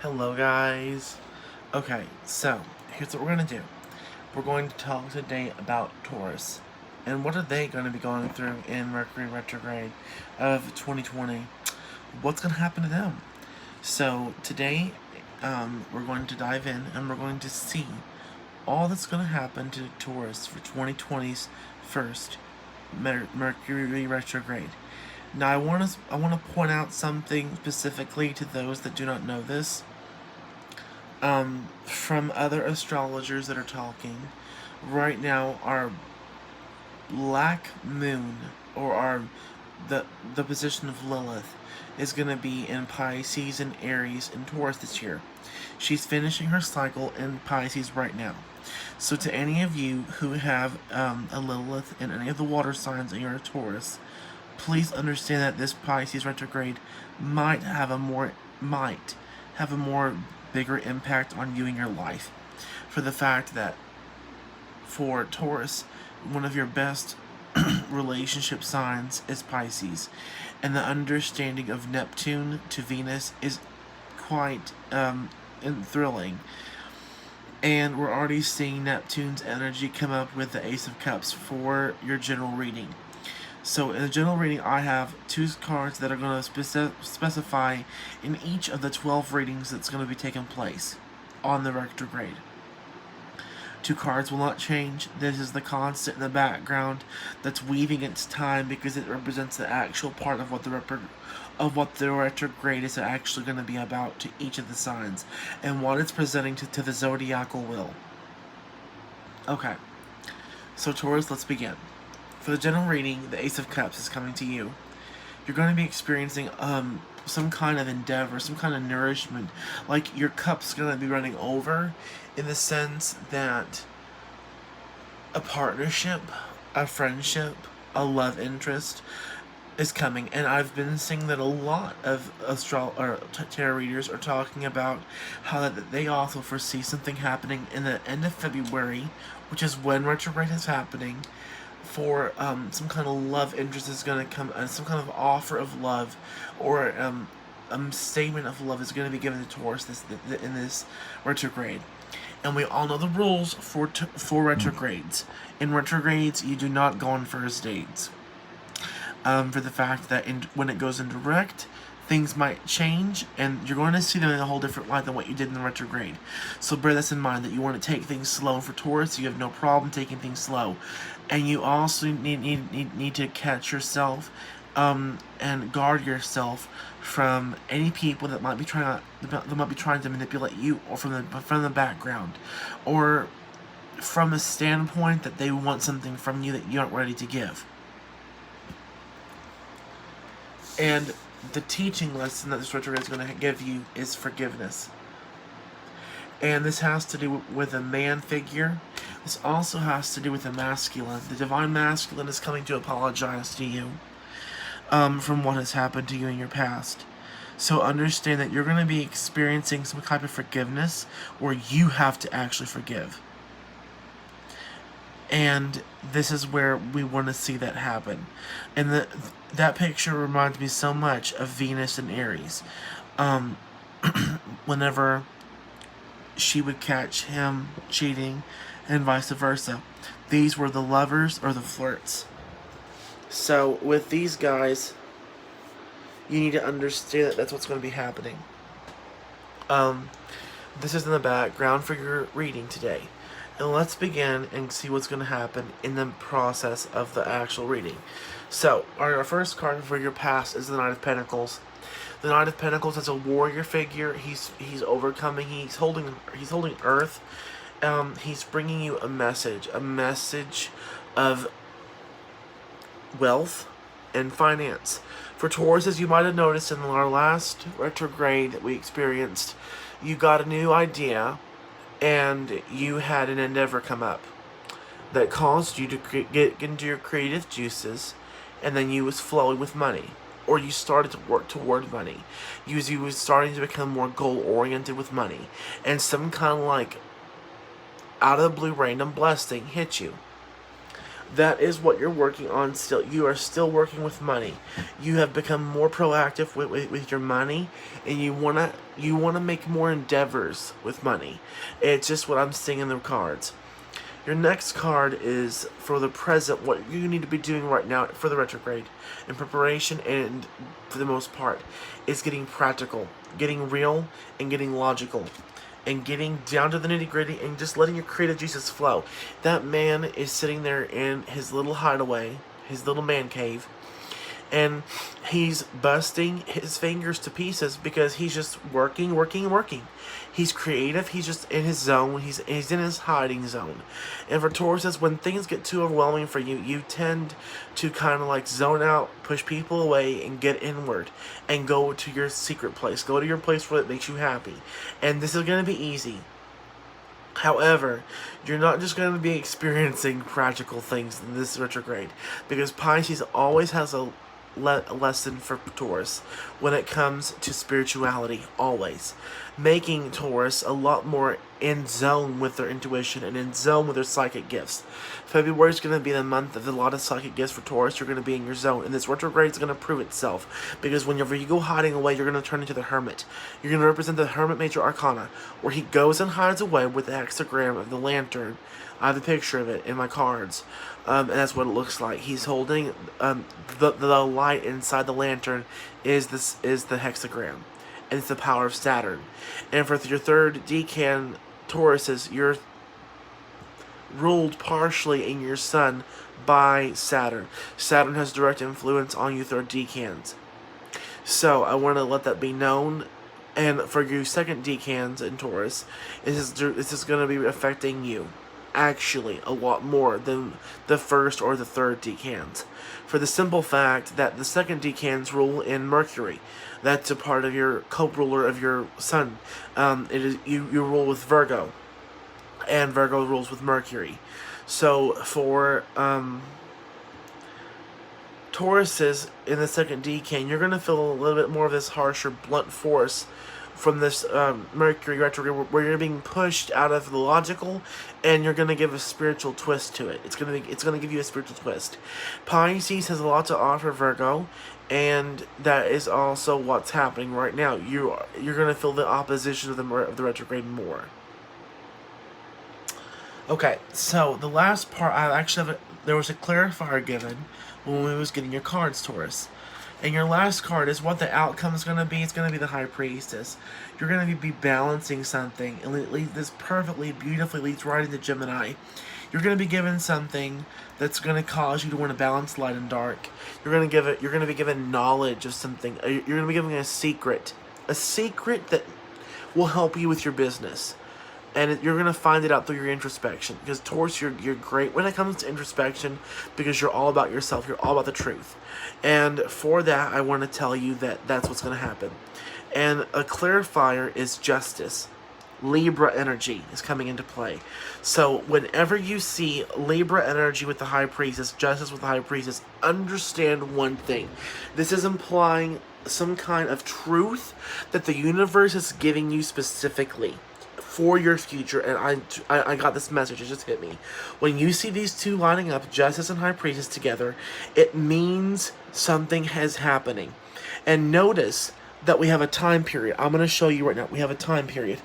Hello guys. Okay, so here's what we're going to do. We're going to talk today about Taurus. And what are they going to be going through in Mercury Retrograde of 2020? What's going to happen to them? So today, we're going to dive in and we're going to see all that's going to happen to Taurus for 2020's first Mercury Retrograde. Now I want to point out something specifically to those that do not know this. From other astrologers that are talking, right now our black moon, or the position of Lilith, is going to be in Pisces and Aries and Taurus this year. She's finishing her cycle in Pisces right now. So to any of you who have a Lilith in any of the water signs and you're a Taurus, please understand that this Pisces retrograde might have a more bigger impact on you in your life, for the fact that for Taurus, one of your best relationship signs is Pisces, and the understanding of Neptune to Venus is quite thrilling. And we're already seeing Neptune's energy come up with the Ace of Cups for your general reading. So in the general reading, I have 2 cards that are going to specify in each of the 12 readings that's going to be taking place on the retrograde. 2 cards will not change. This is the constant in the background that's weaving its time, because it represents the actual part of what the retrograde is actually going to be about to each of the signs and what it's presenting to the zodiacal wheel. Okay, so Taurus, let's begin. For the general reading, the Ace of Cups is coming to you. You're going to be experiencing some kind of endeavor, some kind of nourishment. Like your cup's going to be running over, in the sense that a partnership, a friendship, a love interest is coming. And I've been seeing that a lot of tarot readers are talking about how that they also foresee something happening in the end of February, which is when retrograde is happening, for some kind of love interest is going to come, some kind of offer of love, or statement of love is going to be given to Taurus in this retrograde. And we all know the rules for retrogrades. In retrogrades, you do not go on first dates. For the fact that when it goes in direct, things might change, and you're going to see them in a whole different light than what you did in the retrograde. So bear this in mind, that you want to take things slow. For Taurus, you have no problem taking things slow. And you also need to catch yourself and guard yourself from any people that might be trying to manipulate you, or from the background, or from a standpoint that they want something from you that you aren't ready to give. And the teaching lesson that this retrograde is going to give you is forgiveness. And this has to do with a man figure. This also has to do with the masculine. The divine masculine is coming to apologize to you from what has happened to you in your past. So understand that you're going to be experiencing some type of forgiveness, where you have to actually forgive. And this is where we want to see that happen. And that picture reminds me so much of Venus and Aries. Whenever she would catch him cheating, and vice versa. These were the lovers or the flirts. So with these guys, you need to understand that that's what's going to be happening. This is in the background for your reading today. And let's begin and see what's going to happen in the process of the actual reading. So, our first card for your past is the Knight of Pentacles. The Knight of Pentacles is a warrior figure. He's overcoming. He's holding Earth. He's bringing you a message of wealth and finance. For Taurus, as you might have noticed in our last retrograde that we experienced, you got a new idea, and you had an endeavor come up that caused you to get into your creative juices, and then you was flowing with money, or you started to work toward money. You was starting to become more goal-oriented with money, and some kind of like out of the blue random blessing hit you. that is what you're working on still. You are still working with money. You have become more proactive with your money, and you wanna make more endeavors with money. It's just what I'm seeing in the cards. Your next card is for the present, what you need to be doing right now for the retrograde in preparation, and for the most part is getting practical, getting real, and getting logical, and getting down to the nitty gritty, and just letting your creative juices flow. That man is sitting there in his little hideaway, his little man cave, and he's busting his fingers to pieces because he's just working. He's creative. He's just in his zone. He's in his hiding zone. And for Tauruses, when things get too overwhelming for you, you tend to kind of like zone out, push people away, and get inward, and go to your secret place. Go to your place where it makes you happy. And this is going to be easy. However, you're not just going to be experiencing practical things in this retrograde, because Pisces always has a lesson for Taurus when it comes to spirituality, always making Taurus a lot more in zone with their intuition and in zone with their psychic gifts. February is going to be the month of a lot of psychic gifts for Taurus. You're going to be in your zone, and this retrograde is going to prove itself, because whenever you go hiding away, you're going to turn into the Hermit. You're going to represent the Hermit Major Arcana, where he goes and hides away with the hexagram of the lantern. I have a picture of it in my cards, and that's what it looks like. He's holding the light inside the lantern is the hexagram, and it's the power of Saturn. And for your third decan, Tauruses, you're ruled partially in your sun by Saturn. Saturn has direct influence on you third decans. So I want to let that be known. And for you second decans in Taurus, this is going to be affecting you, actually, a lot more than the first or the third decans. For the simple fact that the second decans rule in Mercury. That's a part of your co-ruler of your sun. It is you rule with Virgo, and Virgo rules with Mercury. So for Tauruses in the second decan, you're going to feel a little bit more of this harsher, blunt force from this Mercury retrograde, where you're being pushed out of the logical, and you're going to give a spiritual twist to it. It's going to give you a spiritual twist. Pisces has a lot to offer Virgo, and that is also what's happening right now. You're going to feel the opposition of the retrograde more. Okay, so the last part, there was a clarifier given when we was getting your cards, Taurus. And your last card is what the outcome is going to be. It's going to be the High Priestess. You're going to be balancing something, and this perfectly, beautifully leads right into Gemini. You're going to be given something that's going to cause you to want to balance light and dark. You're going to be given knowledge of something. You're going to be given a secret that will help you with your business. And you're going to find it out through your introspection. Because Taurus, you're great when it comes to introspection, because you're all about yourself. You're all about the truth. And for that, I want to tell you that that's what's going to happen. And a clarifier is justice. Libra energy is coming into play. So whenever you see Libra energy with the High Priestess, justice with the High Priestess, understand one thing. This is implying some kind of truth that the universe is giving you specifically for your future. And I got this message, it just hit me. When you see these two lining up, Justice and High Priestess together, it means something is happening. And notice that we have a time period. I'm going to show you right now. We have a time period.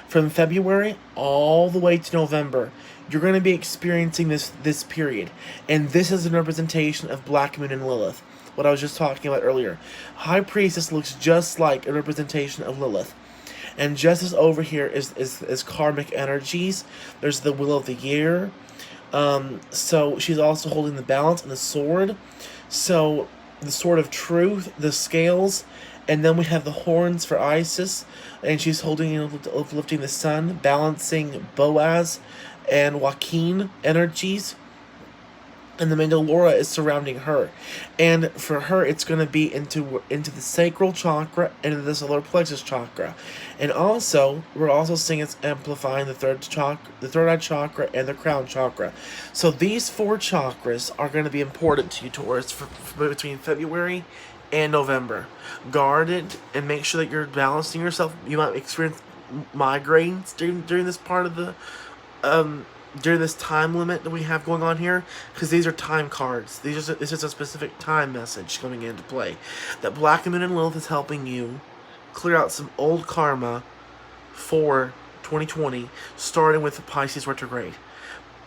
From February all the way to November, you're going to be experiencing this period. And this is a representation of Black Moon and Lilith, what I was just talking about earlier. High Priestess looks just like a representation of Lilith. And Justice over here is karmic energies. There's the Wheel of the Year. So she's also holding the balance and the sword. So the sword of truth, the scales, and then we have the horns for Isis, and she's holding and lifting the sun, balancing Boaz and Joaquin energies. And the Mandalora is surrounding her. And for her, it's going to be into the sacral chakra and into the solar plexus chakra. And also, we're also seeing it's amplifying the third eye chakra and the crown chakra. So these four chakras are going to be important to you, Taurus, for between February and November. Guard it and make sure that you're balancing yourself. You might experience migraines during this part of the during this time limit that we have going on here, because these are time cards. This is a specific time message coming into play. That Black Moon and Lilith is helping you clear out some old karma for 2020, starting with the Pisces retrograde.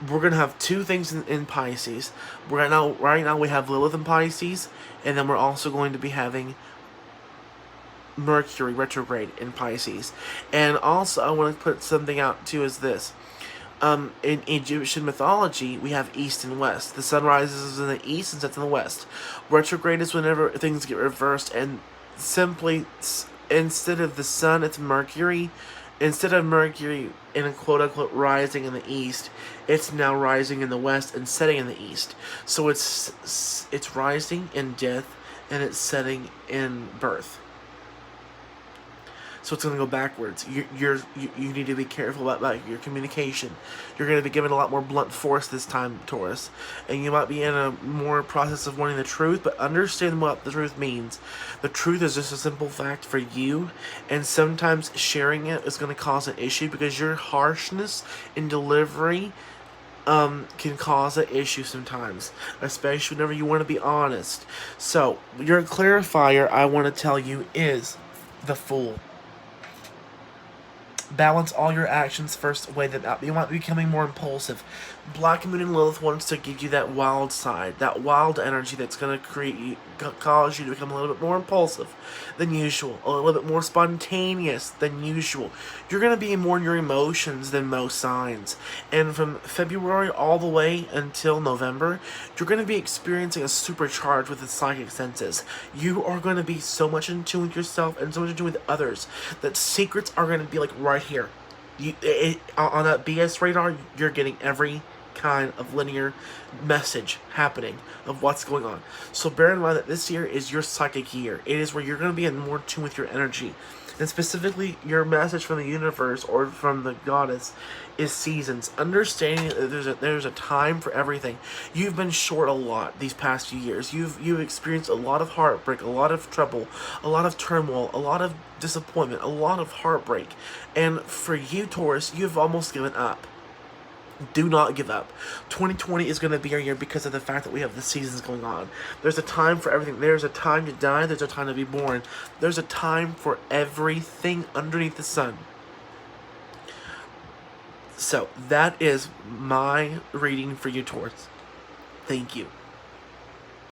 We're gonna have two things in Pisces. Right now we have Lilith in Pisces, and then we're also going to be having Mercury retrograde in Pisces. And also, I want to put something out too. Is this? In Egyptian mythology, we have east and west. The sun rises in the east and sets in the west. Retrograde is whenever things get reversed, and simply, instead of the sun, it's Mercury. Instead of Mercury in a quote-unquote rising in the east, it's now rising in the west and setting in the east. So it's rising in death, and it's setting in birth. So it's going to go backwards. You need to be careful about your communication. You're going to be given a lot more blunt force this time, Taurus. And you might be in a more process of wanting the truth, but understand what the truth means. The truth is just a simple fact for you, and sometimes sharing it is going to cause an issue because your harshness in delivery can cause an issue sometimes, especially whenever you want to be honest. So, your clarifier I want to tell you is the Fool. Balance all your actions first, weigh them out. You might be becoming more impulsive. Black Moon and Lilith wants to give you that wild side, that wild energy that's going to cause you to become a little bit more impulsive than usual, a little bit more spontaneous than usual. You're going to be more in your emotions than most signs. And from February all the way until November, you're going to be experiencing a supercharge with the psychic senses. You are going to be so much in tune with yourself and so much in tune with others that secrets are going to be like right here. On that BS radar, you're getting every kind of linear message happening of what's going on. So bear in mind that this year is your psychic year. It is where you're going to be in more tune with your energy. And specifically, your message from the universe or from the goddess is seasons. Understanding that there's a time for everything. You've been short a lot these past few years. You've experienced a lot of heartbreak, a lot of trouble, a lot of turmoil, a lot of disappointment, a lot of heartbreak. And for you, Taurus, you've almost given up. Do not give up. 2020 is going to be our year because of the fact that we have the seasons going on. There's a time for everything. There's a time to die. There's a time to be born. There's a time for everything underneath the sun. So, that is my reading for you, Taurus. Thank you.